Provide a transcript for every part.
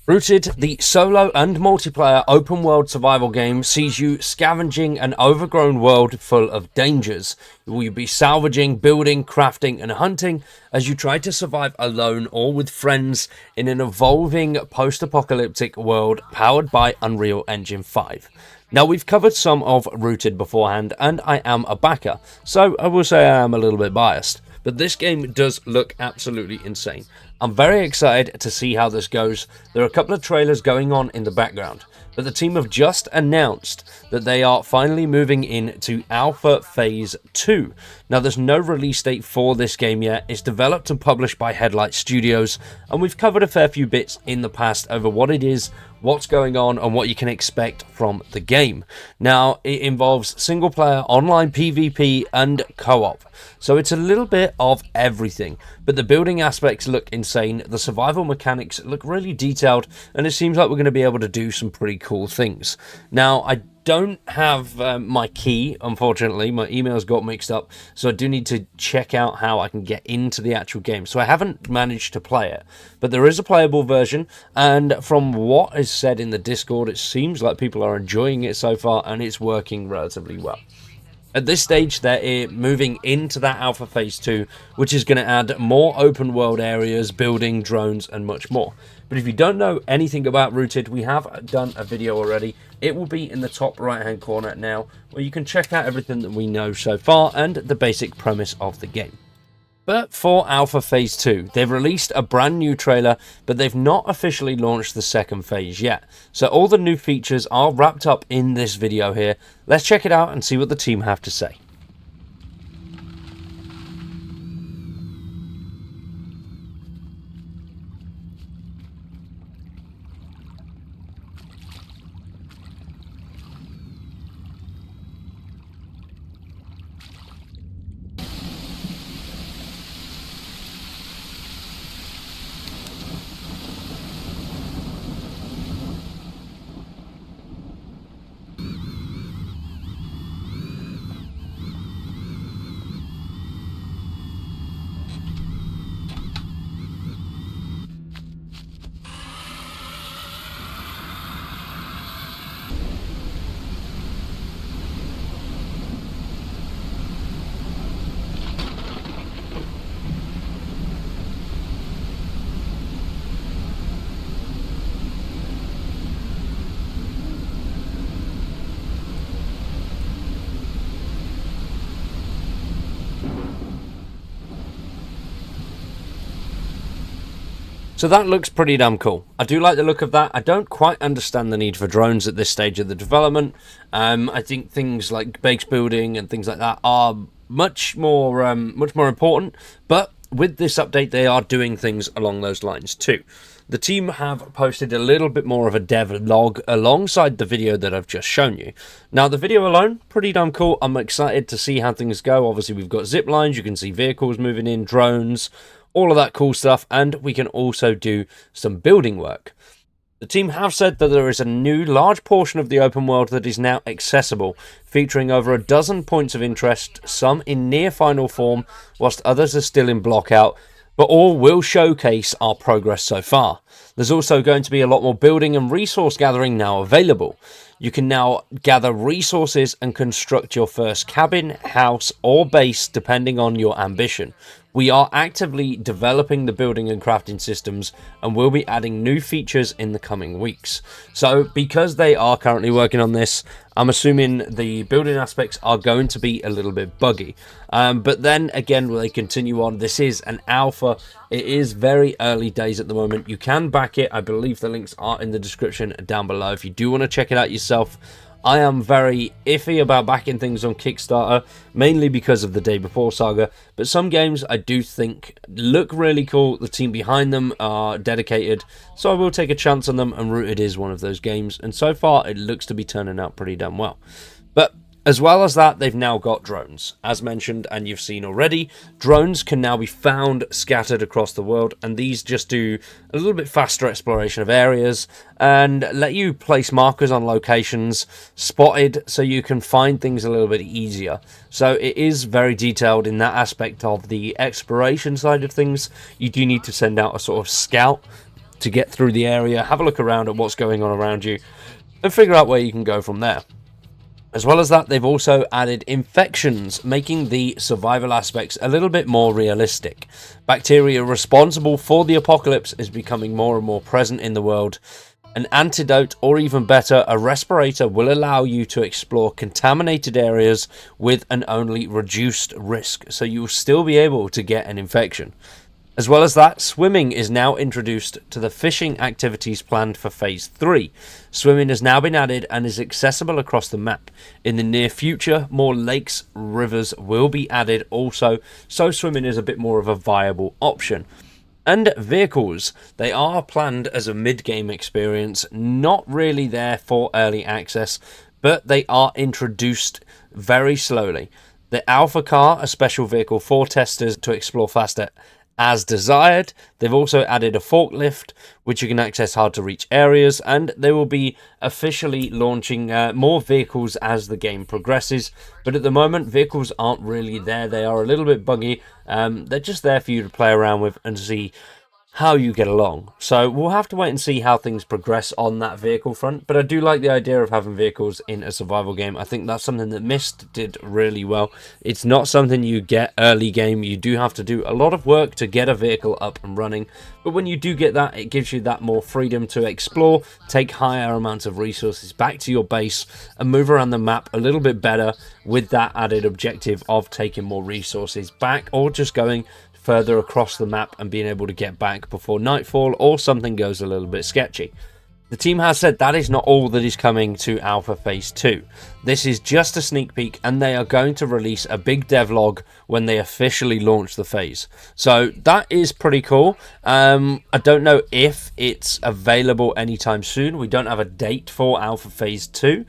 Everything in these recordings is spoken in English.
Rooted, the solo and multiplayer open world survival game sees you scavenging an overgrown world full of dangers. Will you be salvaging, building, crafting and hunting as you try to survive alone or with friends in an evolving post-apocalyptic world powered by Unreal Engine 5. Now, we've covered some of Rooted beforehand and I am a backer, so I will say I am a little bit biased. But this game does look absolutely insane. I'm very excited to see how this goes. There are a couple of trailers going on in the background, but the team have just announced that they are finally moving into Alpha Phase 2. Now, there's no release date for this game yet. It's developed and published by Headlight Studios, and we've covered a fair few bits in the past over what it is, what's going on, and what you can expect from the game. Now, it involves single-player, online PvP, and co-op. So it's a little bit of everything, but the building aspects look insane, the survival mechanics look really detailed, and it seems like we're going to be able to do some pretty cool things. Now, I don't have my key, unfortunately. My emails got mixed up, so I do need to check out how I can get into the actual game. So I haven't managed to play it, but there is a playable version, and from what is said in the Discord, it seems like people are enjoying it so far, and it's working relatively well. At this stage, they're moving into that Alpha Phase 2, which is going to add more open world areas, building, drones, and much more. But if you don't know anything about Rooted, we have done a video already. It will be in the top right-hand corner now, where you can check out everything that we know so far and the basic premise of the game. But for Alpha Phase 2, they've released a brand new trailer, but they've not officially launched the second phase yet. So all the new features are wrapped up in this video here. Let's check it out and see what the team have to say. So that looks pretty damn cool. I do like the look of that. I don't quite understand the need for drones at this stage of the development. I think things like base building and things like that are much more important. But with this update, they are doing things along those lines too. The team have posted a little bit more of a dev log alongside the video that I've just shown you. Now, the video alone, pretty damn cool. I'm excited to see how things go. Obviously, we've got zip lines. You can see vehicles moving in, drones, all of that cool stuff, and we can also do some building work. The team have said that there is a new large portion of the open world that is now accessible, featuring over a dozen points of interest, some in near final form, whilst others are still in block out, but all will showcase our progress so far. There's also going to be a lot more building and resource gathering now available. You can now gather resources and construct your first cabin, house, or base depending on your ambition. We are actively developing the building and crafting systems and will be adding new features in the coming weeks. So because they are currently working on this, I'm assuming the building aspects are going to be a little bit buggy. But then again, when they continue on, this is an alpha. It is very early days at the moment. You can back it. I believe the links are in the description down below if you do want to check it out yourself. I am very iffy about backing things on Kickstarter, mainly because of the Day Before saga, but some games I do think look really cool. The team behind them are dedicated, so I will take a chance on them, and Rooted is one of those games, and so far it looks to be turning out pretty damn well. But as well as that, they've now got drones. As mentioned, and you've seen already, drones can now be found scattered across the world, and these just do a little bit faster exploration of areas and let you place markers on locations spotted so you can find things a little bit easier. So it is very detailed in that aspect of the exploration side of things. You do need to send out a sort of scout to get through the area, have a look around at what's going on around you, and figure out where you can go from there. As well as that, they've also added infections, making the survival aspects a little bit more realistic. Bacteria responsible for the apocalypse is becoming more and more present in the world. An antidote, or even better, a respirator, will allow you to explore contaminated areas with an only reduced risk, so you will still be able to get an infection. As well as that, swimming is now introduced to the fishing activities planned for Phase 3. Swimming has now been added and is accessible across the map. In the near future, more lakes, rivers will be added also, so swimming is a bit more of a viable option. And vehicles, they are planned as a mid-game experience, not really there for early access, but they are introduced very slowly. The Alpha Car, a special vehicle for testers to explore faster as desired. They've also added a forklift, which you can access hard to reach areas, and they will be officially launching more vehicles as the game progresses. But at the moment, vehicles aren't really there. They are a little bit buggy. They're just there for you to play around with and see how you get along. So we'll have to wait and see how things progress on that vehicle front, but I do like the idea of having vehicles in a survival game. I think that's something that Myst did really well. It's not something you get early game. You do have to do a lot of work to get a vehicle up and running, but when you do get that, it gives you that more freedom to explore, take higher amounts of resources back to your base, and move around the map a little bit better with that added objective of taking more resources back, or just going further across the map and being able to get back before nightfall or something goes a little bit sketchy. The team has said that is not all that is coming to Alpha Phase 2. This is just a sneak peek, and they are going to release a big devlog when they officially launch the phase. So that is pretty cool. I don't know if it's available anytime soon. We don't have a date for Alpha Phase 2.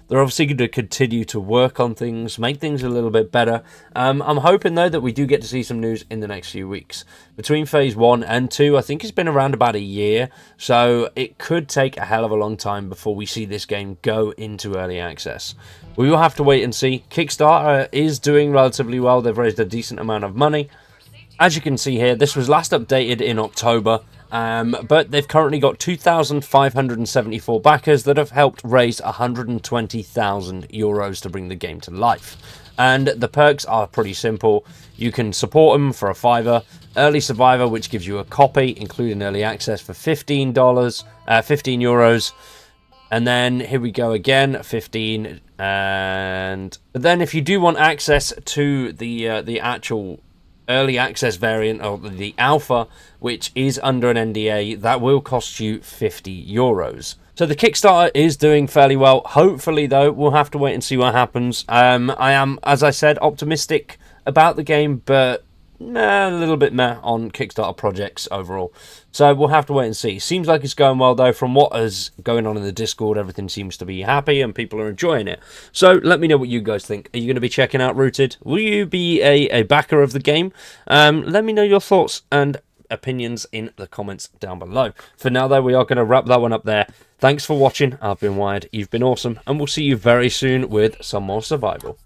They're obviously going to continue to work on things, make things a little bit better. I'm hoping, though, that we do get to see some news in the next few weeks. Between Phase 1 and 2, I think it's been around about a year, so it could take a hell of a long time before we see this game go into early access. We will have to wait and see. Kickstarter is doing relatively well. They've raised a decent amount of money. As you can see here, this was last updated in October. But they've currently got 2,574 backers that have helped raise 120,000 euros to bring the game to life. And the perks are pretty simple. You can support them for a $5, early survivor, which gives you a copy, including early access for $15, 15 euros. And then here we go again, 15. And then if you do want access to the actual early access variant of the alpha, which is under an NDA, that will cost you 50 euros. So the Kickstarter is doing fairly well. Hopefully, though, we'll have to wait and see what happens. I am, as I said, optimistic about the game, but a little bit meh on Kickstarter projects overall. So we'll have to wait and see. Seems like it's going well, though. From what is going on in the Discord, everything seems to be happy and people are enjoying it. So let me know what you guys think. Are you going to be checking out Rooted? Will you be a backer of the game? Let me know your thoughts and opinions in the comments down below. For now, though, we are going to wrap that one up there. Thanks for watching. I've been Wired. You've been awesome. And we'll see you very soon with some more survival.